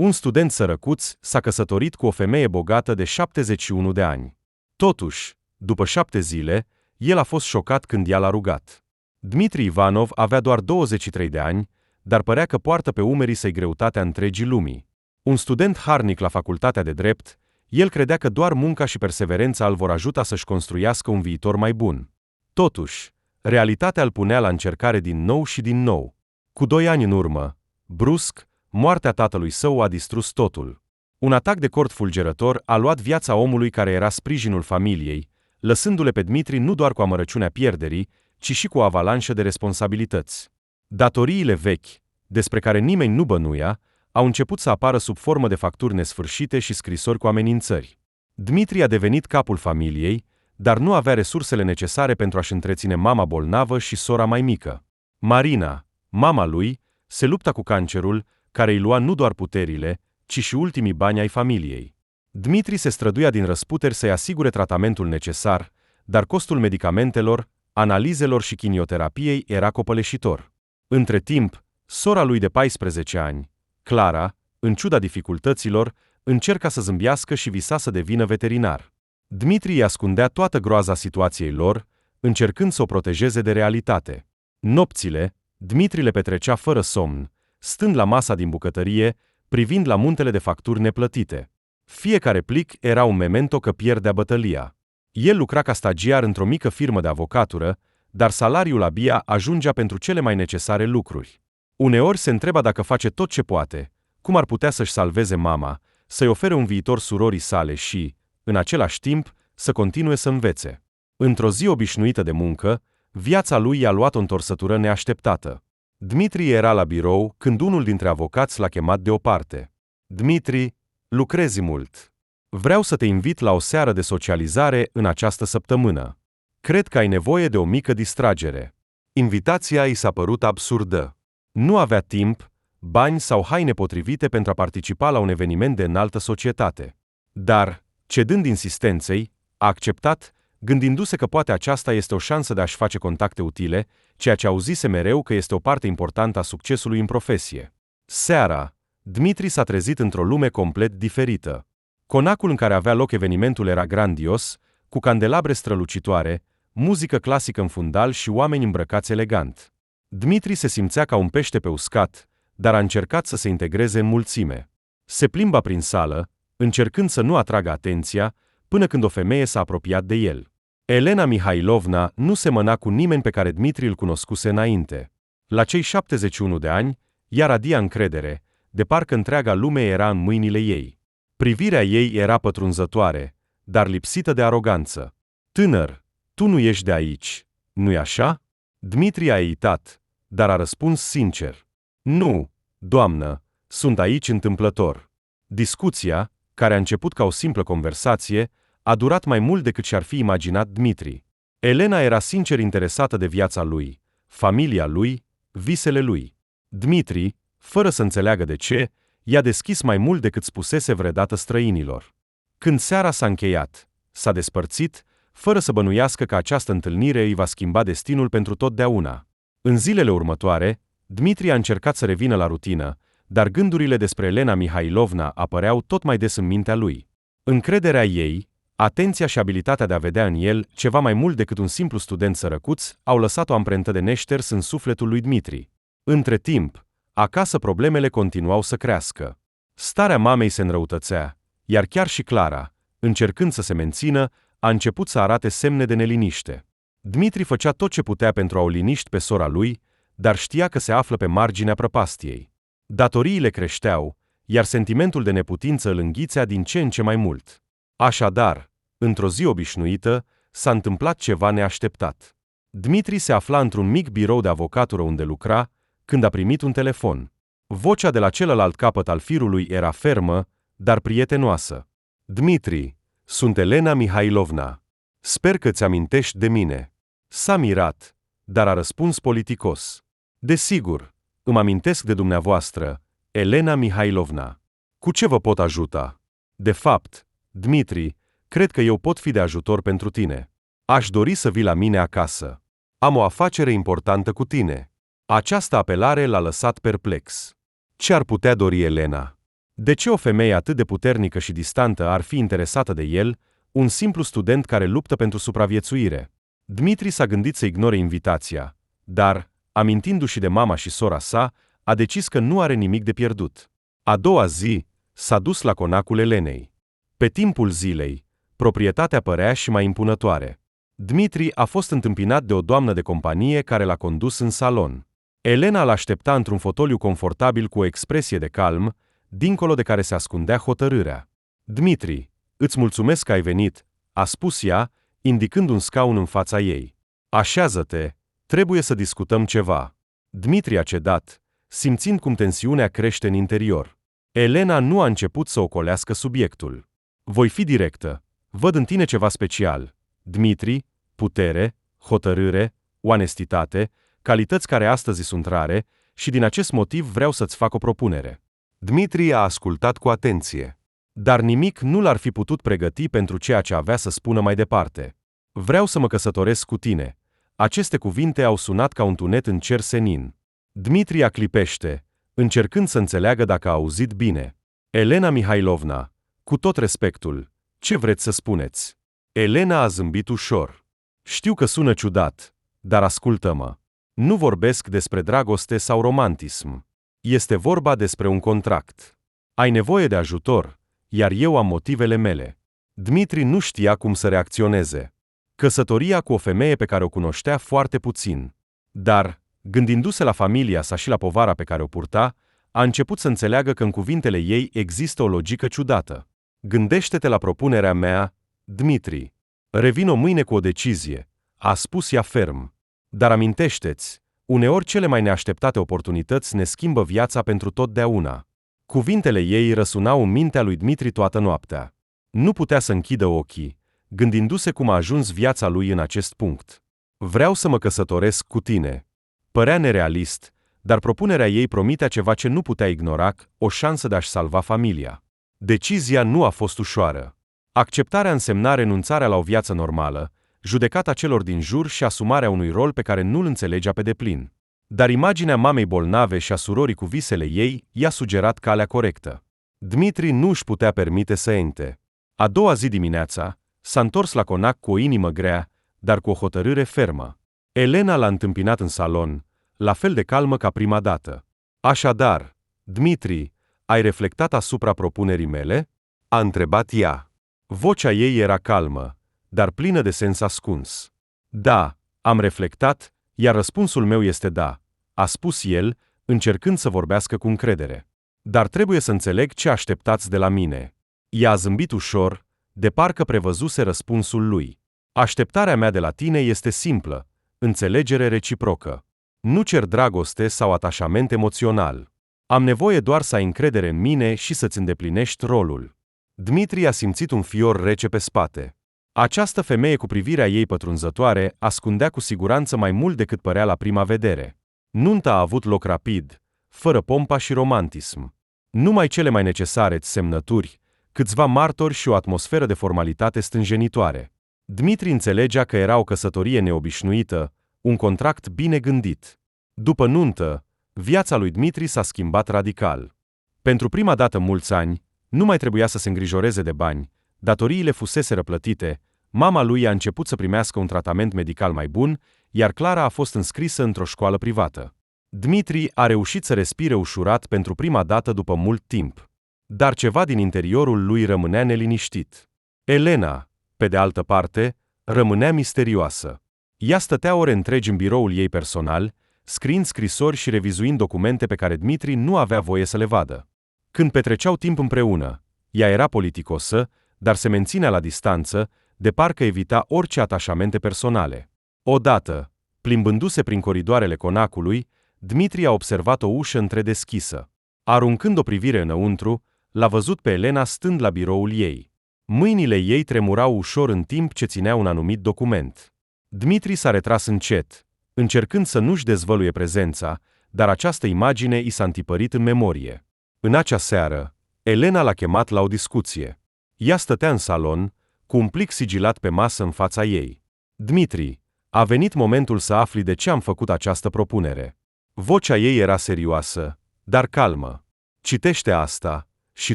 Un student sărăcuț s-a căsătorit cu o femeie bogată de 71 de ani. Totuși, după 7 zile, el a fost șocat când ea l-a rugat. Dmitri Ivanov avea doar 23 de ani, dar părea că poartă pe umerii săi greutatea întregii lumii. Un student harnic la facultatea de drept, el credea că doar munca și perseverența îl vor ajuta să-și construiască un viitor mai bun. Totuși, realitatea îl punea la încercare din nou și din nou. Cu 2 ani în urmă, brusc, moartea tatălui său a distrus totul. Un atac de cord fulgerător a luat viața omului care era sprijinul familiei, lăsându-le pe Dmitri nu doar cu amărăciunea pierderii, ci și cu o avalanșă de responsabilități. Datoriile vechi, despre care nimeni nu bănuia, au început să apară sub formă de facturi nesfârșite și scrisori cu amenințări. Dmitri a devenit capul familiei, dar nu avea resursele necesare pentru a-și întreține mama bolnavă și sora mai mică. Marina, mama lui, se lupta cu cancerul, care îi lua nu doar puterile, ci și ultimii bani ai familiei. Dmitri se străduia din răsputeri să-i asigure tratamentul necesar, dar costul medicamentelor, analizelor și chimioterapiei era copăleșitor. Între timp, sora lui de 14 ani, Clara, în ciuda dificultăților, încerca să zâmbească și visa să devină veterinar. Dmitri îi ascundea toată groaza situației lor, încercând să o protejeze de realitate. Nopțile, Dmitri le petrecea fără somn, stând la masa din bucătărie, privind la muntele de facturi neplătite. Fiecare plic era un memento că pierdea bătălia. El lucra ca stagiar într-o mică firmă de avocatură, dar salariul abia ajungea pentru cele mai necesare lucruri. Uneori se întreba dacă face tot ce poate, cum ar putea să-și salveze mama, să-i ofere un viitor surorii sale și, în același timp, să continue să învețe. Într-o zi obișnuită de muncă, viața lui i-a luat o întorsătură neașteptată. Dmitri era la birou când unul dintre avocați l-a chemat deoparte. Dmitri, lucrezi mult. Vreau să te invit la o seară de socializare în această săptămână. Cred că ai nevoie de o mică distragere. Invitația i s-a părut absurdă. Nu avea timp, bani sau haine potrivite pentru a participa la un eveniment de înaltă societate. Dar, cedând insistenței, a acceptat, gândindu-se că poate aceasta este o șansă de a-și face contacte utile, ceea ce auzise mereu că este o parte importantă a succesului în profesie. Seara, Dmitri s-a trezit într-o lume complet diferită. Conacul în care avea loc evenimentul era grandios, cu candelabre strălucitoare, muzică clasică în fundal și oameni îmbrăcați elegant. Dmitri se simțea ca un pește pe uscat, dar a încercat să se integreze în mulțime. Se plimba prin sală, încercând să nu atragă atenția, până când o femeie s-a apropiat de el. Elena Mihailovna nu semăna cu nimeni pe care Dmitri îl cunoscuse înainte. La cei 71 de ani, ea radia încredere, de parcă întreaga lume era în mâinile ei. Privirea ei era pătrunzătoare, dar lipsită de aroganță. Tânăr, tu nu ești de aici, nu-i așa? Dmitri a eitat, dar a răspuns sincer. Nu, doamnă, sunt aici întâmplător. Discuția, care a început ca o simplă conversație, a durat mai mult decât și-ar fi imaginat Dmitri. Elena era sincer interesată de viața lui, familia lui, visele lui. Dmitri, fără să înțeleagă de ce, i-a deschis mai mult decât spusese vreodată străinilor. Când seara s-a încheiat, s-a despărțit, fără să bănuiască că această întâlnire îi va schimba destinul pentru totdeauna. În zilele următoare, Dmitri a încercat să revină la rutină, dar gândurile despre Elena Mihailovna apăreau tot mai des în mintea lui. Încrederea ei, atenția și abilitatea de a vedea în el ceva mai mult decât un simplu student sărăcuț au lăsat o amprentă de neșters în sufletul lui Dmitri. Între timp, acasă problemele continuau să crească. Starea mamei se înrăutățea, iar chiar și Clara, încercând să se mențină, a început să arate semne de neliniște. Dmitri făcea tot ce putea pentru a o liniști pe sora lui, dar știa că se află pe marginea prăpastiei. Datoriile creșteau, iar sentimentul de neputință îl înghițea din ce în ce mai mult. Așadar, într-o zi obișnuită, s-a întâmplat ceva neașteptat. Dmitri se afla într-un mic birou de avocatură unde lucra, când a primit un telefon. Vocea de la celălalt capăt al firului era fermă, dar prietenoasă. Dmitri, sunt Elena Mihailovna. Sper că ți amintești de mine. S-a mirat, dar a răspuns politicos. Desigur, îmi amintesc de dumneavoastră, Elena Mihailovna. Cu ce vă pot ajuta? De fapt, Dmitri, cred că eu pot fi de ajutor pentru tine. Aș dori să vii la mine acasă. Am o afacere importantă cu tine. Această apelare l-a lăsat perplex. Ce ar putea dori Elena? De ce o femeie atât de puternică și distantă ar fi interesată de el, un simplu student care luptă pentru supraviețuire? Dmitri s-a gândit să ignore invitația, dar, amintindu-și de mama și sora sa, a decis că nu are nimic de pierdut. A doua zi, s-a dus la conacul Elenei. Pe timpul zilei, proprietatea părea și mai impunătoare. Dmitri a fost întâmpinat de o doamnă de companie care l-a condus în salon. Elena l-aștepta într-un fotoliu confortabil cu o expresie de calm, dincolo de care se ascundea hotărârea. Dmitri, îți mulțumesc că ai venit, a spus ea, indicând un scaun în fața ei. Așează-te, trebuie să discutăm ceva. Dmitri a cedat, simțind cum tensiunea crește în interior. Elena nu a început să ocolească subiectul. Voi fi directă. Văd în tine ceva special. Dmitri, putere, hotărâre, onestitate, calități care astăzi sunt rare, și din acest motiv vreau să-ți fac o propunere. Dmitri a ascultat cu atenție. Dar nimic nu l-ar fi putut pregăti pentru ceea ce avea să spună mai departe. Vreau să mă căsătoresc cu tine. Aceste cuvinte au sunat ca un tunet în cer senin. Dmitri clipește, încercând să înțeleagă dacă a auzit bine. Elena Mihailovna, cu tot respectul, ce vreți să spuneți? Elena a zâmbit ușor. Știu că sună ciudat, dar ascultă-mă. Nu vorbesc despre dragoste sau romantism. Este vorba despre un contract. Ai nevoie de ajutor, iar eu am motivele mele. Dmitri nu știa cum să reacționeze. Căsătoria cu o femeie pe care o cunoștea foarte puțin. Dar, gândindu-se la familia sa și la povara pe care o purta, a început să înțeleagă că în cuvintele ei există o logică ciudată. Gândește-te la propunerea mea, Dmitri. Revin-o mâine cu o decizie, a spus ea ferm. Dar amintește-ți, uneori cele mai neașteptate oportunități ne schimbă viața pentru totdeauna. Cuvintele ei răsunau în mintea lui Dmitri toată noaptea. Nu putea să închidă ochii, gândindu-se cum a ajuns viața lui în acest punct. Vreau să mă căsătoresc cu tine. Părea nerealist, dar propunerea ei promitea ceva ce nu putea ignora, o șansă de a-și salva familia. Decizia nu a fost ușoară. Acceptarea însemna renunțarea la o viață normală, judecata celor din jur și asumarea unui rol pe care nu-l înțelegea pe deplin. Dar imaginea mamei bolnave și a surorii cu visele ei i-a sugerat calea corectă. Dmitri nu își putea permite să ente. A doua zi dimineața, s-a întors la conac cu o inimă grea, dar cu o hotărâre fermă. Elena l-a întâmpinat în salon, la fel de calmă ca prima dată. Așadar, Dmitri, ai reflectat asupra propunerii mele? A întrebat ea. Vocea ei era calmă, dar plină de sens ascuns. Da, am reflectat, iar răspunsul meu este da, a spus el, încercând să vorbească cu încredere. Dar trebuie să înțeleg ce așteptați de la mine. Ea a zâmbit ușor, de parcă prevăzuse răspunsul lui. Așteptarea mea de la tine este simplă, înțelegere reciprocă. Nu cer dragoste sau atașament emoțional. Am nevoie doar să ai încredere în mine și să-ți îndeplinești rolul. Dmitri a simțit un fior rece pe spate. Această femeie cu privirea ei pătrunzătoare ascundea cu siguranță mai mult decât părea la prima vedere. Nunta a avut loc rapid, fără pompa și romantism. Numai cele mai necesare semnături, câțiva martori și o atmosferă de formalitate stânjenitoare. Dmitri înțelegea că era o căsătorie neobișnuită, un contract bine gândit. După nuntă, viața lui Dmitri s-a schimbat radical. Pentru prima dată în mulți ani, nu mai trebuia să se îngrijoreze de bani, datoriile fuseseră plătite, mama lui a început să primească un tratament medical mai bun, iar Clara a fost înscrisă într-o școală privată. Dmitri a reușit să respire ușurat pentru prima dată după mult timp. Dar ceva din interiorul lui rămânea neliniștit. Elena, pe de altă parte, rămânea misterioasă. Ea stătea ore întregi în biroul ei personal, scriind scrisori și revizuind documente pe care Dmitri nu avea voie să le vadă. Când petreceau timp împreună, ea era politicosă, dar se menținea la distanță, de parcă evita orice atașamente personale. Odată, plimbându-se prin coridoarele conacului, Dmitri a observat o ușă întredeschisă. Aruncând o privire înăuntru, l-a văzut pe Elena stând la biroul ei. Mâinile ei tremurau ușor în timp ce ținea un anumit document. Dmitri s-a retras încet, încercând să nu-și dezvăluie prezența, dar această imagine i s-a întipărit în memorie. În acea seară, Elena l-a chemat la o discuție. Ea stătea în salon, cu un plic sigilat pe masă în fața ei. Dmitri, a venit momentul să afli de ce am făcut această propunere. Vocea ei era serioasă, dar calmă. Citește asta, și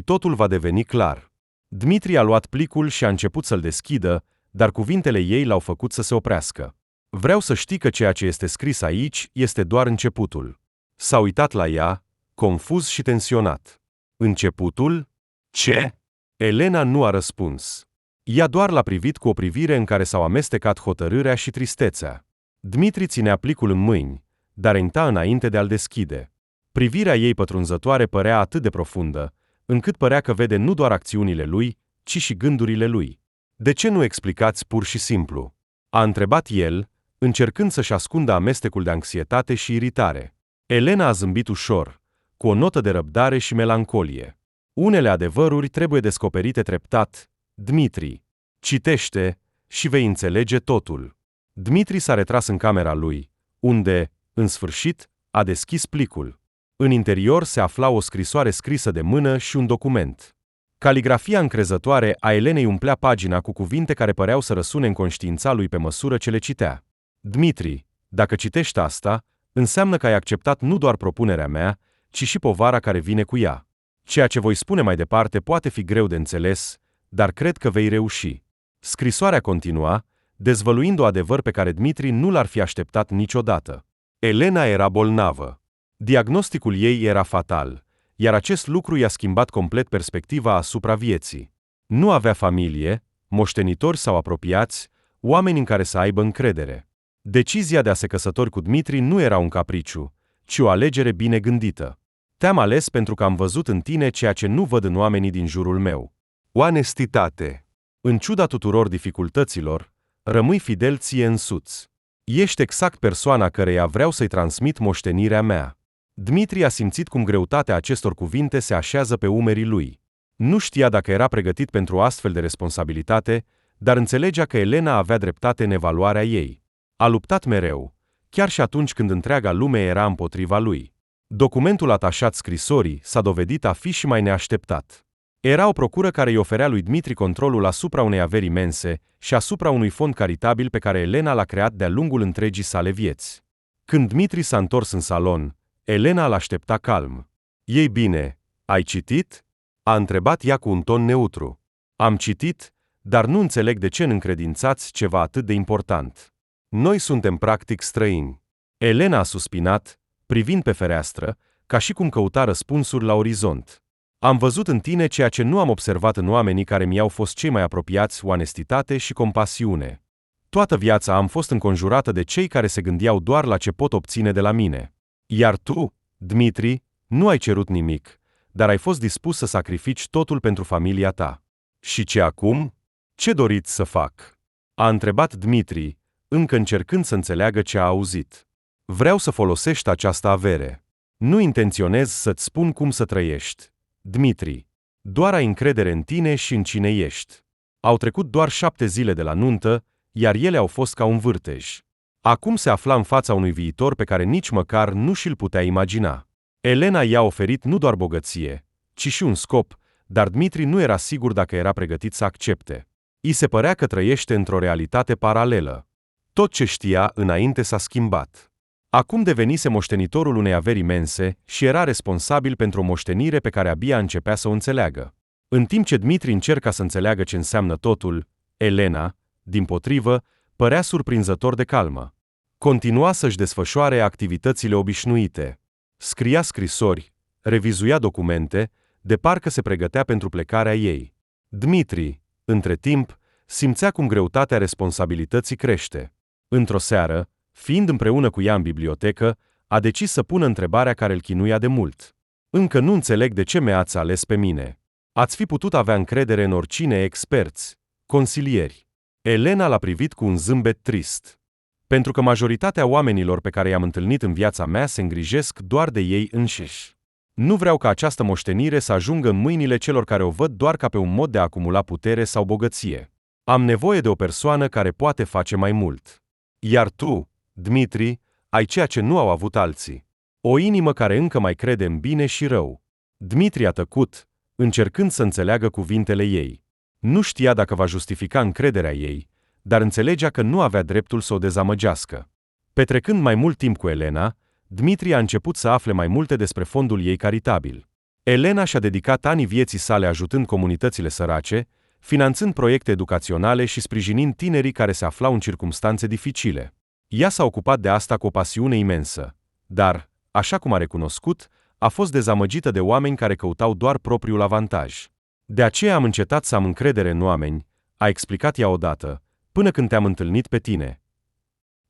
totul va deveni clar. Dmitri a luat plicul și a început să-l deschidă, dar cuvintele ei l-au făcut să se oprească. Vreau să știi că ceea ce este scris aici este doar începutul. S-a uitat la ea, confuz și tensionat. Începutul? Ce? Elena nu a răspuns. Ea doar l-a privit cu o privire în care s-au amestecat hotărârea și tristețea. Dmitri ținea plicul în mâini, dar înainta înainte de a-l deschide. Privirea ei pătrunzătoare părea atât de profundă, încât părea că vede nu doar acțiunile lui, ci și gândurile lui. De ce nu explicați pur și simplu? A întrebat el, încercând să-și ascundă amestecul de anxietate și iritare. Elena a zâmbit ușor, cu o notă de răbdare și melancolie. Unele adevăruri trebuie descoperite treptat, Dmitri. Citește și vei înțelege totul. Dmitri s-a retras în camera lui, unde, în sfârșit, a deschis plicul. În interior se afla o scrisoare scrisă de mână și un document. Caligrafia încrezătoare a Elenei umplea pagina cu cuvinte care păreau să răsune în conștiința lui pe măsură ce le citea. Dmitri, dacă citești asta, înseamnă că ai acceptat nu doar propunerea mea, ci și povara care vine cu ea. Ceea ce voi spune mai departe poate fi greu de înțeles, dar cred că vei reuși. Scrisoarea continua, dezvăluind o adevăr pe care Dmitri nu l-ar fi așteptat niciodată. Elena era bolnavă. Diagnosticul ei era fatal, iar acest lucru i-a schimbat complet perspectiva asupra vieții. Nu avea familie, moștenitori sau apropiați, oameni în care să aibă încredere. Decizia de a se căsători cu Dmitri nu era un capriciu, ci o alegere bine gândită. Te-am ales pentru că am văzut în tine ceea ce nu văd în oamenii din jurul meu. Onestitate. În ciuda tuturor dificultăților, rămâi fidel ție însuți. Ești exact persoana căreia vreau să-i transmit moștenirea mea. Dmitri a simțit cum greutatea acestor cuvinte se așează pe umerii lui. Nu știa dacă era pregătit pentru o astfel de responsabilitate, dar înțelegea că Elena avea dreptate în evaluarea ei. A luptat mereu, chiar și atunci când întreaga lume era împotriva lui. Documentul atașat scrisorii s-a dovedit a fi și mai neașteptat. Era o procură care îi oferea lui Dmitri controlul asupra unei averi imense și asupra unui fond caritabil pe care Elena l-a creat de-a lungul întregii sale vieți. Când Dmitri s-a întors în salon, Elena l-aștepta calm. Ei bine, ai citit? A întrebat ea cu un ton neutru. Am citit, dar nu înțeleg de ce încredințați ceva atât de important. Noi suntem practic străini. Elena a suspinat, privind pe fereastră, ca și cum căuta răspunsuri la orizont. Am văzut în tine ceea ce nu am observat în oamenii care mi-au fost cei mai apropiați, onestitate și compasiune. Toată viața am fost înconjurată de cei care se gândeau doar la ce pot obține de la mine. Iar tu, Dmitri, nu ai cerut nimic, dar ai fost dispus să sacrifici totul pentru familia ta. Și ce acum? Ce doriți să fac? A întrebat Dmitri, încă încercând să înțeleagă ce a auzit. Vreau să folosești această avere. Nu intenționez să-ți spun cum să trăiești, Dmitri. Doar ai încredere în tine și în cine ești. Au trecut doar 7 zile de la nuntă, iar ele au fost ca un vârtej. Acum se afla în fața unui viitor pe care nici măcar nu și-l putea imagina. Elena i-a oferit nu doar bogăție, ci și un scop, dar Dmitri nu era sigur dacă era pregătit să accepte. I se părea că trăiește într-o realitate paralelă. Tot ce știa înainte s-a schimbat. Acum devenise moștenitorul unei averi imense și era responsabil pentru o moștenire pe care abia începea să o înțeleagă. În timp ce Dmitri încerca să înțeleagă ce înseamnă totul, Elena, dimpotrivă, părea surprinzător de calmă. Continua să-și desfășoare activitățile obișnuite. Scria scrisori, revizuia documente, de parcă se pregătea pentru plecarea ei. Dmitri, între timp, simțea cum greutatea responsabilității crește. Într-o seară, fiind împreună cu ea în bibliotecă, a decis să pună întrebarea care îl chinuia de mult. Încă nu înțeleg de ce mi-ați ales pe mine. Ați fi putut avea încredere în oricine experți, consilieri. Elena l-a privit cu un zâmbet trist. Pentru că majoritatea oamenilor pe care i-am întâlnit în viața mea se îngrijesc doar de ei înșiși. Nu vreau ca această moștenire să ajungă în mâinile celor care o văd doar ca pe un mod de a acumula putere sau bogăție. Am nevoie de o persoană care poate face mai mult. Iar tu, Dmitri, ai ceea ce nu au avut alții. O inimă care încă mai crede în bine și rău. Dmitri a tăcut, încercând să înțeleagă cuvintele ei. Nu știa dacă va justifica încrederea ei, dar înțelegea că nu avea dreptul să o dezamăgească. Petrecând mai mult timp cu Elena, Dmitri a început să afle mai multe despre fondul ei caritabil. Elena și-a dedicat anii vieții sale ajutând comunitățile sărace, finanțând proiecte educaționale și sprijinind tinerii care se aflau în circumstanțe dificile. Ea s-a ocupat de asta cu o pasiune imensă, dar, așa cum a recunoscut, a fost dezamăgită de oameni care căutau doar propriul avantaj. De aceea am încetat să am încredere în oameni, a explicat ea odată, până când te-am întâlnit pe tine.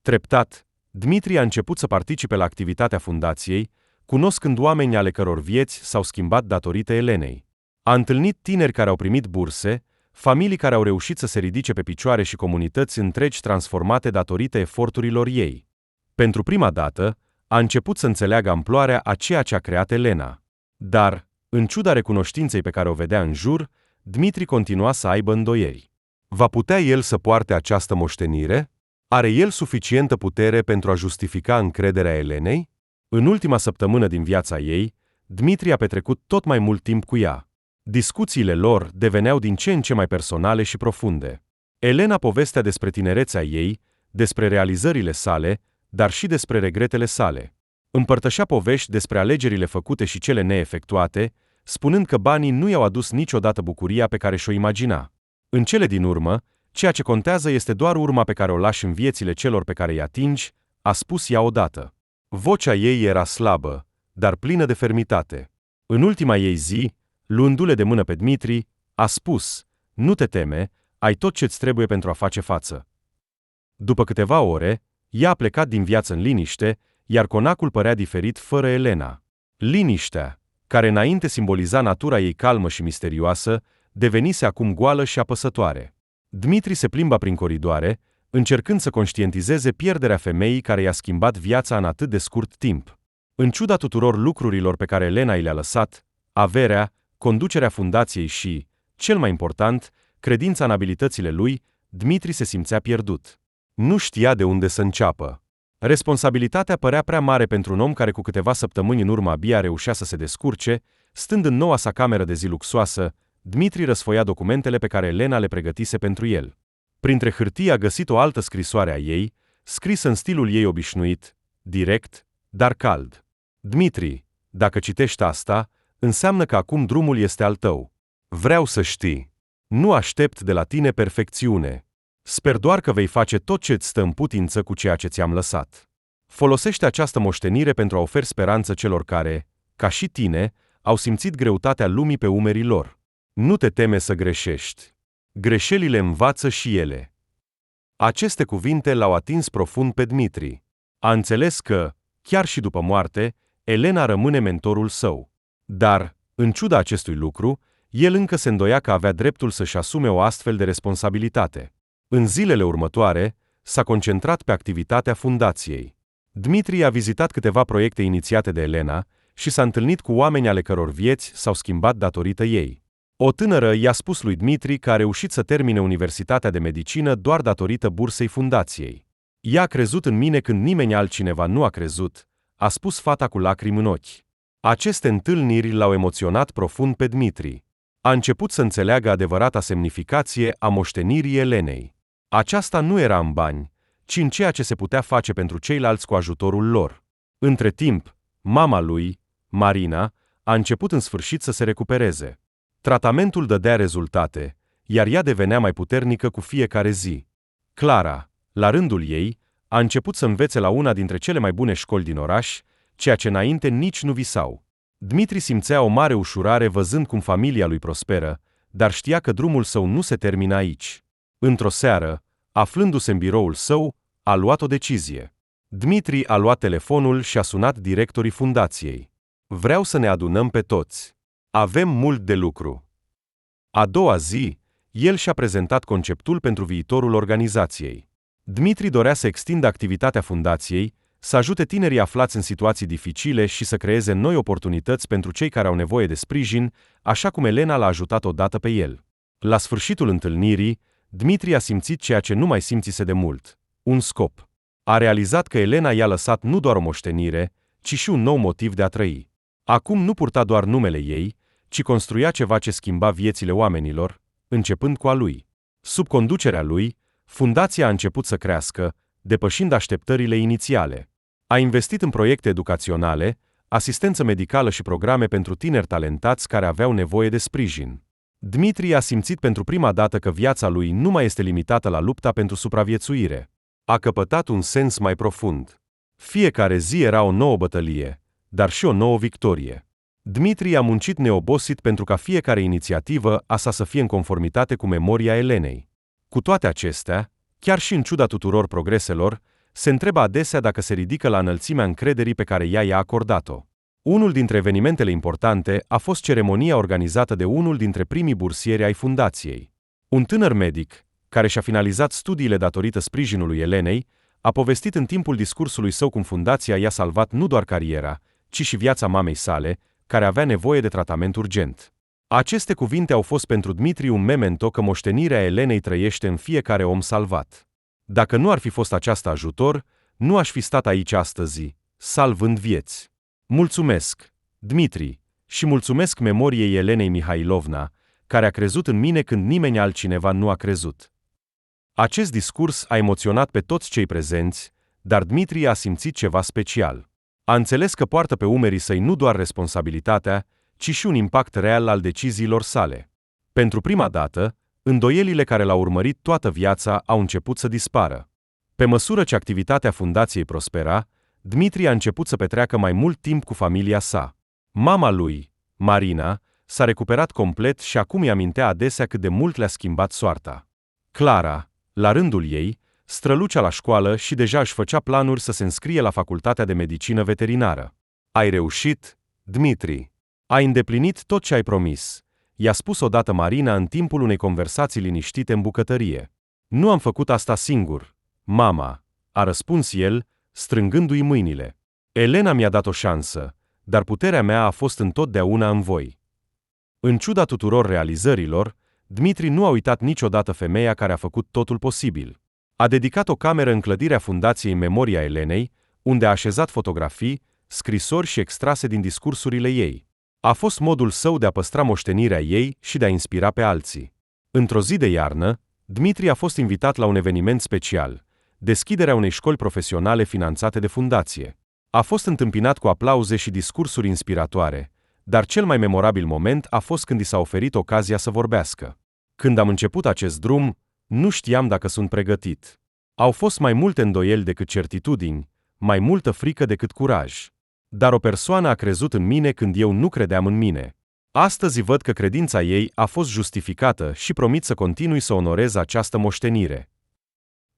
Treptat, Dmitri a început să participe la activitatea fundației, cunoscând oameni ale căror vieți s-au schimbat datorită Elenei. A întâlnit tineri care au primit burse, familii care au reușit să se ridice pe picioare și comunități întregi transformate datorită eforturilor ei. Pentru prima dată, a început să înțeleagă amploarea a ceea ce a creat Elena. Dar, în ciuda recunoștinței pe care o vedea în jur, Dmitri continua să aibă îndoieri. Va putea el să poarte această moștenire? Are el suficientă putere pentru a justifica încrederea Elenei? În ultima săptămână din viața ei, Dmitri a petrecut tot mai mult timp cu ea. Discuțiile lor deveneau din ce în ce mai personale și profunde. Elena povestea despre tinerețea ei, despre realizările sale, dar și despre regretele sale. Împărtășea povești despre alegerile făcute și cele neefectuate, spunând că banii nu i-au adus niciodată bucuria pe care și-o imagina. În cele din urmă, ceea ce contează este doar urma pe care o lași în viețile celor pe care îi atingi, a spus ea odată. Vocea ei era slabă, dar plină de fermitate. În ultima ei zi, luându-le de mână pe Dmitri, a spus, nu te teme, ai tot ce-ți trebuie pentru a face față. După câteva ore, ea a plecat din viață în liniște, iar conacul părea diferit fără Elena. Liniștea, care înainte simboliza natura ei calmă și misterioasă, devenise acum goală și apăsătoare. Dmitri se plimba prin coridoare, încercând să conștientizeze pierderea femeii care i-a schimbat viața în atât de scurt timp. În ciuda tuturor lucrurilor pe care Elena i le-a lăsat, averea, conducerea fundației și, cel mai important, credința în abilitățile lui, Dmitri se simțea pierdut. Nu știa de unde să înceapă. Responsabilitatea părea prea mare pentru un om care cu câteva săptămâni în urmă abia reușea să se descurce, stând în noua sa cameră de zi luxoasă, Dmitri răsfoia documentele pe care Elena le pregătise pentru el. Printre hârtii a găsit o altă scrisoare a ei, scrisă în stilul ei obișnuit, direct, dar cald. Dmitri, dacă citești asta, înseamnă că acum drumul este al tău. Vreau să știi. Nu aștept de la tine perfecțiune. Sper doar că vei face tot ce îți stă în putință cu ceea ce ți-am lăsat. Folosește această moștenire pentru a oferi speranță celor care, ca și tine, au simțit greutatea lumii pe umerii lor. Nu te teme să greșești. Greșelile învață și ele. Aceste cuvinte l-au atins profund pe Dmitri. A înțeles că, chiar și după moarte, Elena rămâne mentorul său. Dar, în ciuda acestui lucru, el încă se îndoia că avea dreptul să-și asume o astfel de responsabilitate. În zilele următoare, s-a concentrat pe activitatea fundației. Dmitri a vizitat câteva proiecte inițiate de Elena și s-a întâlnit cu oameni ale căror vieți s-au schimbat datorită ei. O tânără i-a spus lui Dmitri că a reușit să termine Universitatea de Medicină doar datorită bursei fundației. Ea a crezut în mine când nimeni altcineva nu a crezut, a spus fata cu lacrimi în ochi. Aceste întâlniri l-au emoționat profund pe Dmitri. A început să înțeleagă adevărata semnificație a moștenirii Elenei. Aceasta nu era în bani, ci în ceea ce se putea face pentru ceilalți cu ajutorul lor. Între timp, mama lui, Marina, a început în sfârșit să se recupereze. Tratamentul dădea rezultate, iar ea devenea mai puternică cu fiecare zi. Clara, la rândul ei, a început să învețe la una dintre cele mai bune școli din oraș, ceea ce înainte nici nu visau. Dmitri simțea o mare ușurare văzând cum familia lui prosperă, dar știa că drumul său nu se termină aici. Într-o seară, aflându-se în biroul său, a luat o decizie. Dmitri a luat telefonul și a sunat directorii fundației. Vreau să ne adunăm pe toți. Avem mult de lucru. A doua zi, el și-a prezentat conceptul pentru viitorul organizației. Dmitri dorea să extindă activitatea fundației, să ajute tinerii aflați în situații dificile și să creeze noi oportunități pentru cei care au nevoie de sprijin, așa cum Elena l-a ajutat odată pe el. La sfârșitul întâlnirii, Dmitri a simțit ceea ce nu mai simțise de mult, un scop. A realizat că Elena i-a lăsat nu doar o moștenire, ci și un nou motiv de a trăi. Acum nu purta doar numele ei, ci construia ceva ce schimba viețile oamenilor, începând cu a lui. Sub conducerea lui, fundația a început să crească, depășind așteptările inițiale. A investit în proiecte educaționale, asistență medicală și programe pentru tineri talentați care aveau nevoie de sprijin. Dmitri a simțit pentru prima dată că viața lui nu mai este limitată la lupta pentru supraviețuire. A căpătat un sens mai profund. Fiecare zi era o nouă bătălie, dar și o nouă victorie. Dmitri a muncit neobosit pentru ca fiecare inițiativă a sa să fie în conformitate cu memoria Elenei. Cu toate acestea, chiar și în ciuda tuturor progreselor, se întrebă adesea dacă se ridică la înălțimea încrederii pe care ea i-a acordat-o. Unul dintre evenimentele importante a fost ceremonia organizată de unul dintre primii bursieri ai fundației. Un tânăr medic, care și-a finalizat studiile datorită sprijinului Elenei, a povestit în timpul discursului său cum fundația i-a salvat nu doar cariera, ci și viața mamei sale, care avea nevoie de tratament urgent. Aceste cuvinte au fost pentru Dmitri un memento că moștenirea Elenei trăiește în fiecare om salvat. Dacă nu ar fi fost aceasta ajutor, nu aș fi stat aici astăzi, salvând vieți. Mulțumesc, Dmitri, și mulțumesc memoriei Elenei Mihailovna, care a crezut în mine când nimeni altcineva nu a crezut. Acest discurs a emoționat pe toți cei prezenți, dar Dmitri a simțit ceva special. A înțeles că poartă pe umerii săi nu doar responsabilitatea, ci și un impact real al deciziilor sale. Pentru prima dată, îndoielile care l-au urmărit toată viața au început să dispară. Pe măsură ce activitatea fundației prospera, Dmitri a început să petreacă mai mult timp cu familia sa. Mama lui, Marina, s-a recuperat complet și acum îi amintea adesea cât de mult le-a schimbat soarta. Clara, la rândul ei, strălucea la școală și deja își făcea planuri să se înscrie la facultatea de medicină veterinară. Ai reușit, Dmitri. Ai îndeplinit tot ce ai promis, i-a spus odată Marina în timpul unei conversații liniștite în bucătărie. Nu am făcut asta singur, mama, a răspuns el, strângându-i mâinile. Elena mi-a dat o șansă, dar puterea mea a fost întotdeauna în voi. În ciuda tuturor realizărilor, Dmitri nu a uitat niciodată femeia care a făcut totul posibil. A dedicat o cameră în clădirea fundației în memoria Elenei, unde a așezat fotografii, scrisori și extrase din discursurile ei. A fost modul său de a păstra moștenirea ei și de a inspira pe alții. Într-o zi de iarnă, Dmitri a fost invitat la un eveniment special, deschiderea unei școli profesionale finanțate de fundație. A fost întâmpinat cu aplauze și discursuri inspiratoare, dar cel mai memorabil moment a fost când i s-a oferit ocazia să vorbească. Când am început acest drum, nu știam dacă sunt pregătit. Au fost mai multe îndoieli decât certitudini, mai multă frică decât curaj. Dar o persoană a crezut în mine când eu nu credeam în mine. Astăzi văd că credința ei a fost justificată și promit să continui să onorez această moștenire.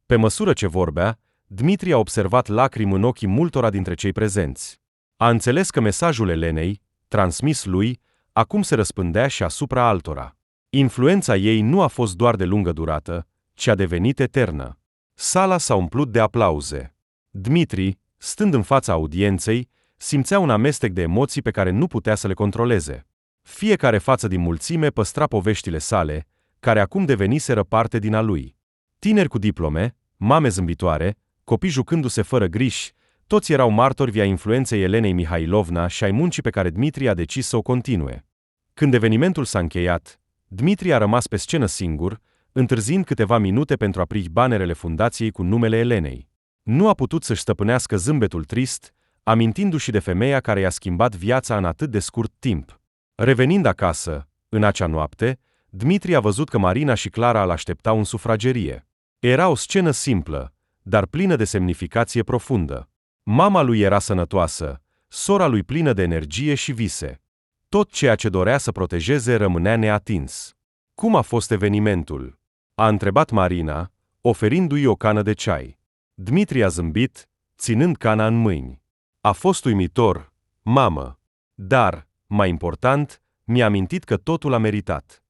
Pe măsură ce vorbea, Dmitri a observat lacrimi în ochii multora dintre cei prezenți. A înțeles că mesajul Elenei, transmis lui, acum se răspândea și asupra altora. Influența ei nu a fost doar de lungă durată, ci a devenit eternă. Sala s-a umplut de aplauze. Dmitri, stând în fața audienței, simțea un amestec de emoții pe care nu putea să le controleze. Fiecare față din mulțime păstra poveștile sale, care acum deveniseră parte din a lui. Tineri cu diplome, mame zâmbitoare, copii jucându-se fără griji, toți erau martori via influenței Elenei Mihailovna și ai muncii pe care Dmitri a decis să o continue. Când evenimentul s-a încheiat, Dmitri a rămas pe scenă singur, întârziind câteva minute pentru a pri banerele fundației cu numele Elenei. Nu a putut să-și stăpânească zâmbetul trist, amintindu-și de femeia care i-a schimbat viața în atât de scurt timp. Revenind acasă, în acea noapte, Dmitri a văzut că Marina și Clara îl așteptau în sufragerie. Era o scenă simplă, dar plină de semnificație profundă. Mama lui era sănătoasă, sora lui plină de energie și vise. Tot ceea ce dorea să protejeze rămânea neatins. Cum a fost evenimentul? A întrebat Marina, oferindu-i o cană de ceai. Dmitri a zâmbit, ținând cana în mâini. A fost uimitor, mamă. Dar, mai important, mi-a amintit că totul a meritat.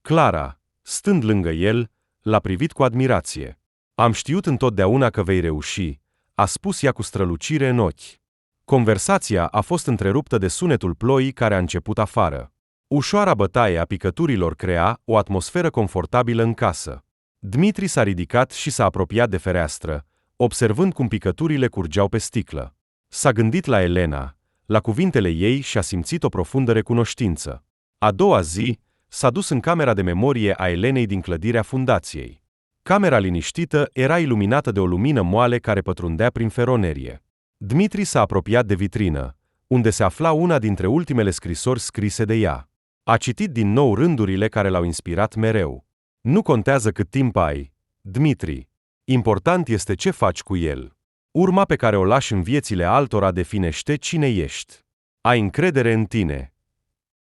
Clara, stând lângă el, l-a privit cu admirație. Am știut întotdeauna că vei reuși, a spus ea cu strălucire în ochi. Conversația a fost întreruptă de sunetul ploii care a început afară. Ușoara bătaie a picăturilor crea o atmosferă confortabilă în casă. Dmitri s-a ridicat și s-a apropiat de fereastră, observând cum picăturile curgeau pe sticlă. S-a gândit la Elena, la cuvintele ei și a simțit o profundă recunoștință. A doua zi, s-a dus în camera de memorie a Elenei din clădirea fundației. Camera liniștită era iluminată de o lumină moale care pătrundea prin feronerie. Dmitri s-a apropiat de vitrină, unde se afla una dintre ultimele scrisori scrise de ea. A citit din nou rândurile care l-au inspirat mereu. Nu contează cât timp ai, Dmitri. Important este ce faci cu el. Urma pe care o lași în viețile altora definește cine ești. Ai încredere în tine.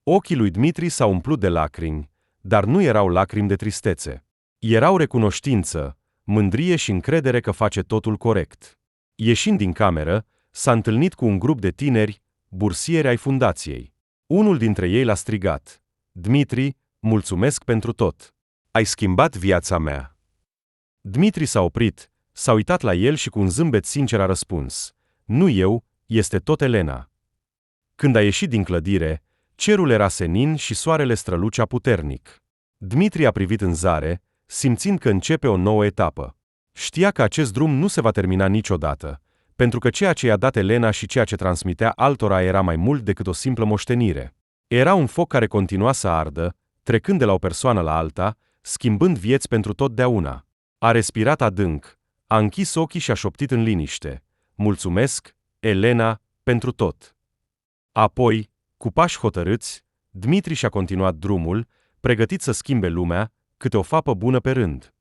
Ochii lui Dmitri s-au umplut de lacrimi, dar nu erau lacrimi de tristețe. Erau recunoștință, mândrie și încredere că face totul corect. Ieșind din cameră, s-a întâlnit cu un grup de tineri, bursieri ai fundației. Unul dintre ei l-a strigat: Dmitri, mulțumesc pentru tot. Ai schimbat viața mea. Dmitri s-a oprit, s-a uitat la el și cu un zâmbet sincer a răspuns: Nu eu, este tot Elena. Când a ieșit din clădire, cerul era senin și soarele strălucea puternic. Dmitri a privit în zare, simțind că începe o nouă etapă. Știa că acest drum nu se va termina niciodată, pentru că ceea ce i-a dat Elena și ceea ce transmitea altora era mai mult decât o simplă moștenire. Era un foc care continua să ardă, trecând de la o persoană la alta, schimbând vieți pentru totdeauna. A respirat adânc, a închis ochii și a șoptit în liniște: Mulțumesc, Elena, pentru tot. Apoi, cu pași hotărâți, Dmitri și-a continuat drumul, pregătit să schimbe lumea, câte o fapă bună pe rând.